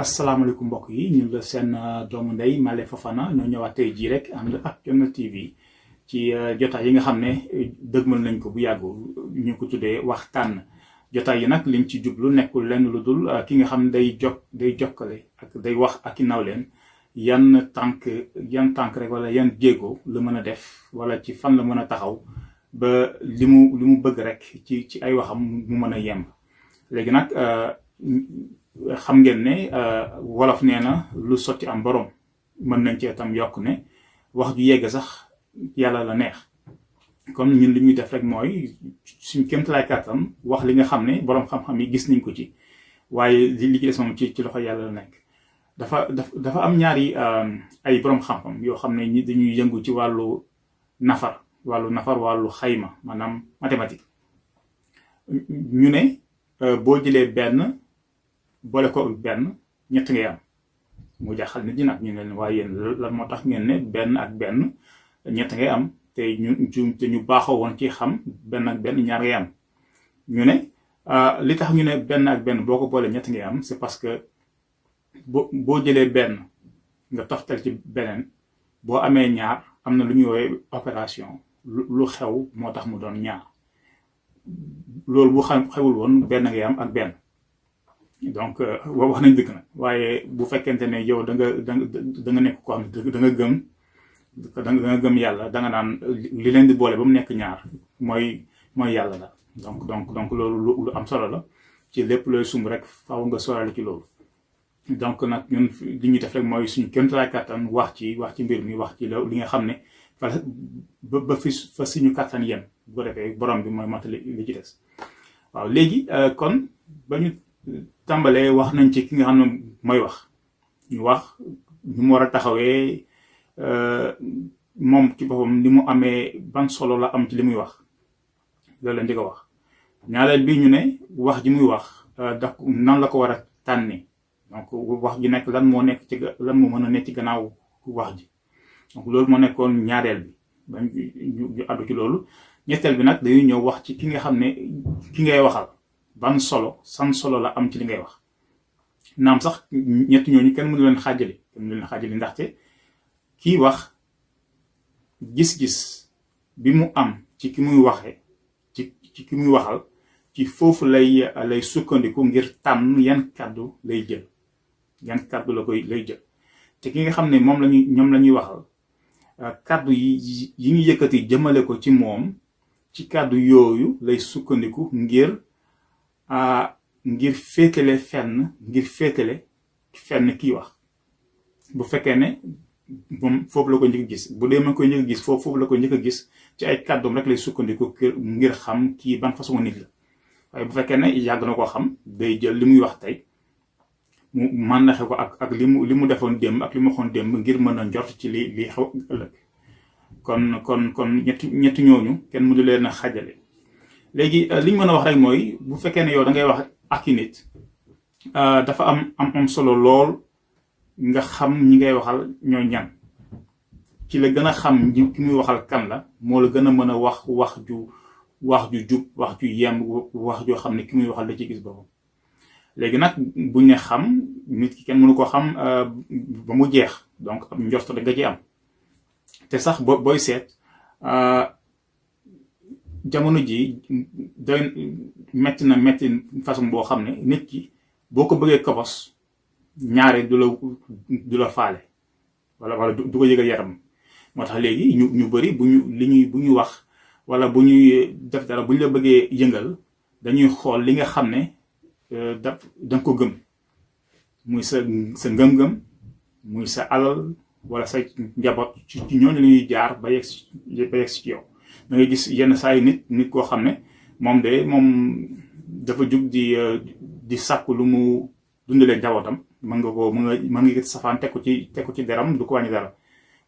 asalaamaaleykum mbokk yi ñu la seen doomu ndey Malé Fofana ñoo ñëwaat tey jii rek ànd ak Jotna TV ci jotaay yi nga xam ne dëgmal nañ ko bu yàggu ñu ko tuddee waxtaan jotaay yi nag liñ ci jublu nekkul lenn lu dul ki nga xam ne day jokkale ak day wax ak i nawleen yan tànk rek wala yan jéego la mën a def wala ci fan la mën a taxaw ba li mu bëgg rek ci ay waxam mu mën a yemb léegi nag xam ngeen ne wolof nee na lu sotti am borom mën nañ cee tam yokk ne wax ju yegg sax yàlla la neex kon ñun li ñuy def rek mooy suñ kéemtalaay kàttan wax li nga xam ne borom xam-xam yi gis nañ ko ci waaye li ci des moom ci loxo yàlla la nekk. dafa am ñaari ay borom xam-xam yoo xam ne ñi dañuy yëngu ci wàllu nafar wàllu xayma maanaam mathématique ñu ne boo jëlee benn boole ko benn ñett ngay am mu jaaxal nit ñi nag ñu ne leen waaye yéen lan moo tax ngeen ne benn ak benn ñett ngay am te ñu baaxoo woon ci xam benn ak benn ñaar ngay am ñu ne li tax ñu ne benn ak benn boo ko boole ñett ngay am c'est parce que boo jëlee benn nga toftal ci beneen boo amee ñaar am na lu ñuy woowee opération lu xew moo tax mu doon ñaar loolu bu xewul woon benn ngay am ak benn. donc wax nañ dëgg nag waaye bu fekkente ne yow da nga nekk ko xam ne da nga gëm yàlla da nga naan li leen di boole ba mu nekk ñaar mooy yàlla la donc loolu lu am solo la ci lépp looy sumb rek faaw nga sorale ci loolu. donc nag ñun li ñuy def rek mooy suñu kéemtalaay kàttan wax ci mbir mi wax ci li nga xam ne ba fa suñu kàttan yem bu ko defee borom bi mooy matali li ci des waaw léegi kon ba ñu tàmbalee wax nañ ci ki nga xam ne mooy wax ñu mu war a taxawee moom ci boppam ni mu amee ban solo la am ci li muy wax loolu lañ di ko wax ñaareel bi ñu ne wax ji muy wax nan la ko war a tànne donc wax ji nekk lan moo mën a nekk ci gannaaw wax ji donc loolu moo nekkoon ñaareel bi ba ñu àddu ci loolu ñetteel bi nag dañuy ñëw wax ci ki nga xam ne ki ngay waxal ban san solo la am ci li ngay wax naam sax ñett ñooñu kenn mënu leen xaajale ndaxte kii wax gis-gis bi mu am ci ki muy waxee ci ki muy waxal ci foofu lay sukkandiku ngir tànn yan kàddu lay jël lay jël te ki nga xam ne ñoom la ñuy waxal kàddu yi ñu yëkkati jëmale ko ci moom ci kàddu yooyu lay sukkandiku ngir féetale fenn kii wax bu fekkee ne moom foofu la ko njëkk a gis bu dee ma koy njëkk a gis foofu la ko njëkk a gis ci ay kàddoom rek lay sukkandiku ngir xam kii ban façon nit la waaye bu fekkee ne yàgg na koo xam day jël li muy wax tey mu màndaxe ko ak li mu defoon démb ak li mu waxoon démb ngir mën a njort ci li xew ëllëg kon ñetti ñooñu kenn mënu leen a xajale. léegi li ñu mën a wax rek mooy bu fekkee ne yow da ngay wax ak i nit dafa am solo lool nga xam ñi ngay waxal ñoo ñan ci la gën a xam ki muy waxal kan la moo la gën a mën a wax ju jub wax ju yem wax joo xam ne ki muy waxal da ci gis boppam. léegi nag buñ ne xam nit ki kenn mënu ko xam ba mu jeex donc am njort da nga ci am te sax booy seet jamono ji doy metti façon boo xam ne nit ki boo ko bëggee kobos ñaare du la faale wala du ko yëgal yaram moo tax léegi ñu bëri bu ñuy wax wala bu ñuy def dara bu ñu la bëggee yëngal dañuy xool li nga xam ne danga ko gëm muy sa ngëm-ngëm muy sa alal wala sa njaboot ci ñooñu la ñuy jaar ba yegg ci yow. da ngay gis yenn saa yi nit koo xam ne moom dafa jug di sàkku lu mu dundalee njabootam mën nga safaan teg ko ci deram du ko wàññi dara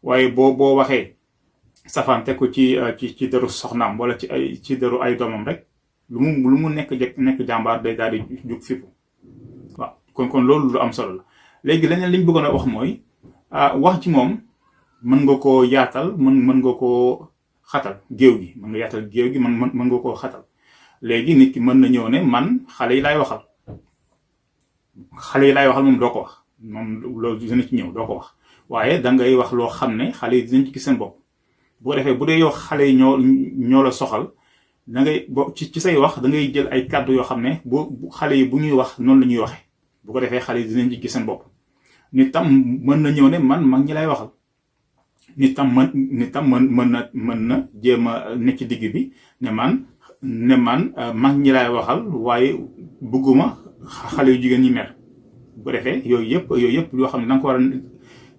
waaye boo waxee safaan teg ko ci deru soxnaam wala ci deru ay doomam rek lu mu nekk jàmbaar day daal di jug fippu waaw kon loolu lu am solo la. léegi leneen li ñu bëggoon a wax mooy wax ci moom mën nga koo yaatal mën nga koo xatal géew gi mën nga yaatal géew gi mën nga koo xatal. léegi nit ki mën na ñëw ne man xale yi laay waxal moom doo ko wax moom loolu dina ci ñëw doo ko wax waaye da ngay wax loo xam ne xale yi dinañ ci gis seen bopp bu ko defee bu dee yow xale yi ñoo la soxal da ngay ci say wax da ngay jël ay kàddu yoo xam ne xale yi bu ñuy wax noonu la ñuy waxee bu ko defee xale yi dinañ ci gis seen bopp nit tam mën na ñëw ne man mag ñi lay waxal nit tam mën na jéem a nekk ci digg bi ne man mag ñi lay waxal waaye bëgguma xale yu jigéen ñi mer bu ko defee yooyu yëpp yoo xam ne da nga ko war a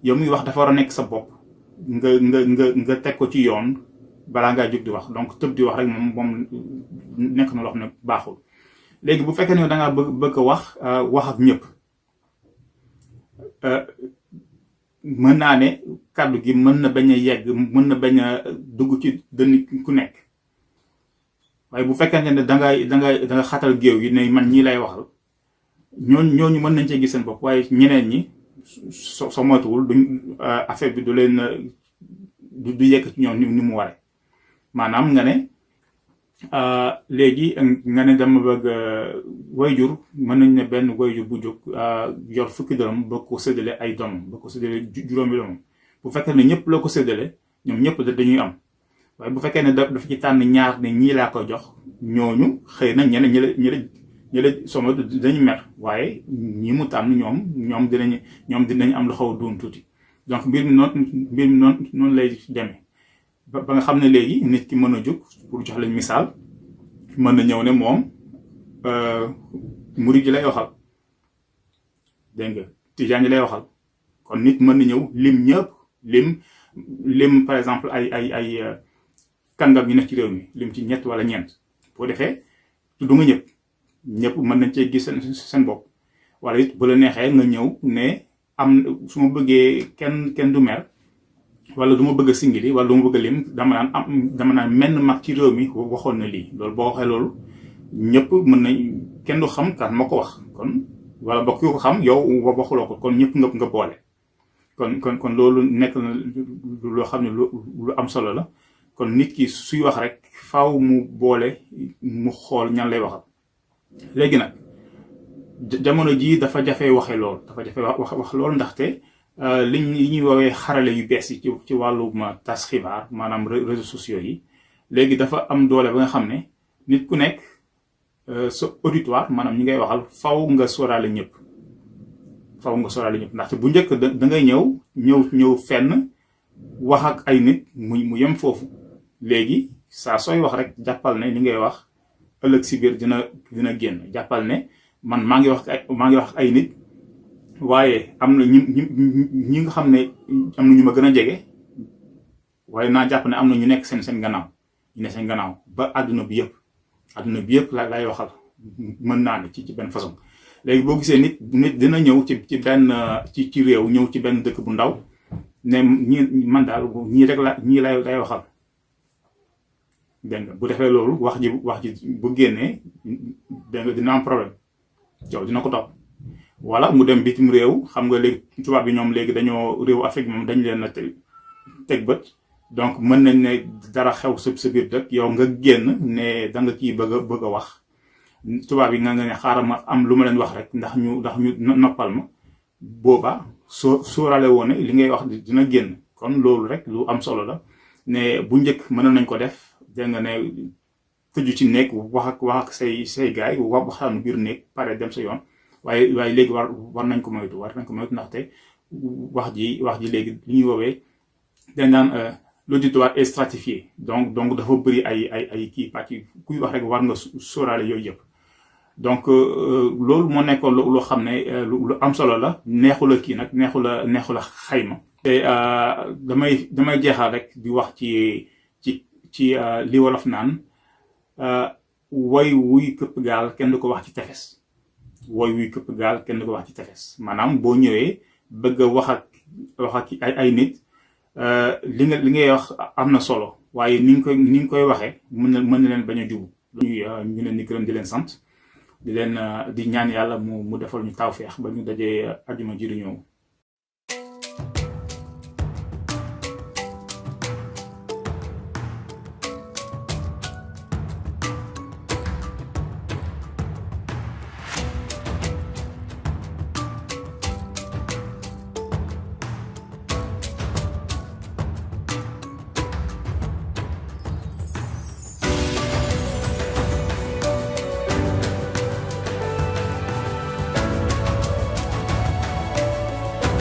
yow muy wax dafa war a nekk sa bopp nga teg ko ci yoon balaa ngaa jóg di wax donc tëb di wax rek moom nekk na loo xam ne baaxul léegi bu fekkee ne da ngaa bëgg a wax ak ñëpp mën naa ne kàddu gi mën na bañ a yegg mën na bañ a dugg ci dënn ku nekk waaye bu fekkente ne da nga xatal géew gi ne man ñii lay waxal ñooñu mën nañ cee gis seen bopp waaye ñeneen ñi soo moytuwul duñ affaire bi du leen du yekk ci ñoom ni mu waree maanaam nga ne léegi nga ne dama bëgg wayjur mën nañ ne benn wayjur bu jóg yor fukki dërëm ba ko séddale ay doomam ba ko séddale juróomi doomam bu fekkee ne ñëpp la ko séddale ñoom ñëpp dañuy am waaye bu fekkee ne dafa ci tànn ñaar ne ñii laa ko jox ñooñu xëy na ñeneen ñële soma dañu mer waaye ñi mu tànn ñoom dinañ am lu xaw a doon tuuti donc mbir mi noonu lay demee ba nga xam ne léegi nit ki mën a jóg pour jox leen misaal mën na ñëw ne moom murid ji lay waxal dégg nga tijaan ji lay waxal kon nit mën na ñëw lim ñëpp lim par exemple ay kàngam yi nekk ci réew mi lim ci ñett wala ñeent boo defee tudd nga ñëpp mën nañ cee gis seen bopp wala it bu la neexee nga ñëw ne su ma bëggee kenn du mer wala du ma bëgg a singili wala du ma bëgg a lim dama naan menn mag ci réew mi waxoon na lii loolu boo waxee loolu ñëpp mën nañ kenn du xam kan moo ko wax kon wala bokk yu ko xam yow waxuloo ko kon ñëpp nga boole kon loolu nekk na loo xam ne lu am solo la kon nit ki suy wax rek faaw mu boole mu xool ñan lay waxal léegi nag jamono jii dafa jafe waxe lool dafa jafe wax lool ndaxte li ñuy woowee xarale yu bees yi ci wàllum tas xibaar maanaam réseaux sociaux yi léegi dafa am doole ba nga xam ne nit ku nekk sa auditoire maanaam ñi ngay waxal faw nga sóoraale ñëpp ndaxte bu njëkk da ngay ñëw fenn wax ak ay nit mu yem foofu léegi saa sooy wax rek jàppal ne li ngay wax ëllëg si biir dina génn jàppal ne man maa ngi wax ak ay nit waaye am na ñi nga xam ne am na ñu ma gën a jege waaye naa jàpp ne am na ñu nekk seen gannaaw ba àdduna bi yëpp lay waxal mën naa ne ci benn façon léegi boo gisee nit dina ñëw ci benn ci réew ñëw ci benn dëkk bu ndaw ne man daal ñii lay waxal dégg nga bu defee loolu wax ji bu génnee dégg nga dina am problème yow dina ko topp wala mu dem bitim réew xam nga léegi tubaab bi ñoom léegi dañoo réew Afrique moom dañ leen a teg bët donc mën nañ ne dara xew sa biir dëkk yow nga génn ne da nga kii bëgg a wax tubaab yi nga ne xaaral ma am lu ma leen wax rek ndax ñu noppal ma booba sóorale woone li ngay wax dina génn kon loolu rek lu am solo la ne bu njëkk mën nañ ko def dégg nga ne tëju ci néeg wax ak say gaay waxtaanu biir néeg pare dem sa yoon waaye léegi war nañ ko moytu ndaxte wax ji léegi li ñuy woowee dañ naan l'auditoire est stratifié donc dafa bëri ay kii pàcc kuy wax rek war nga sóoraale yooyu yëpp donc loolu moo nekkoon loo xam ne lu am solo la neexula kii nag neexula xayma te damay jeexal rek di wax ci li wolof naan woy wuy këpp gaal kenn du ko wax ci tefes maanaam boo ñëwee bëgg a wax ak ay nit li ngay wax am na solo waaye ni nga koy waxee mën na leen bañ a jubu ñu leen di gërëm di leen sant di ñaan yàlla mu defal ñu tawfeex ba ñu dajee ajuma ji di ñëw